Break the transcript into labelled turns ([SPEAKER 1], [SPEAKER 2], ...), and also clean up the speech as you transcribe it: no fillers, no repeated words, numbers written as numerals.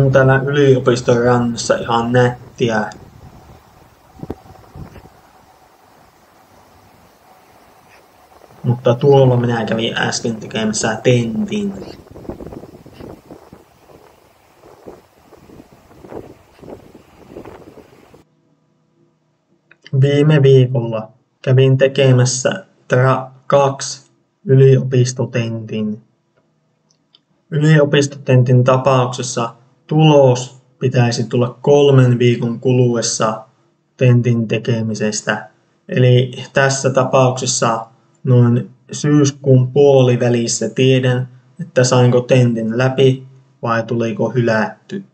[SPEAKER 1] On täällä yliopiston rannassa ihan nättiä. Mutta tuolla minä kävin äsken tekemässä tentin. Viime viikolla kävin tekemässä 2 yliopistotentin. Yliopistotentin tapauksessa tulos pitäisi tulla 3 viikon kuluessa tentin tekemisestä. Eli tässä tapauksessa noin syyskuun puolivälissä tiedän, että sainko tentin läpi vai tuliko hylätty.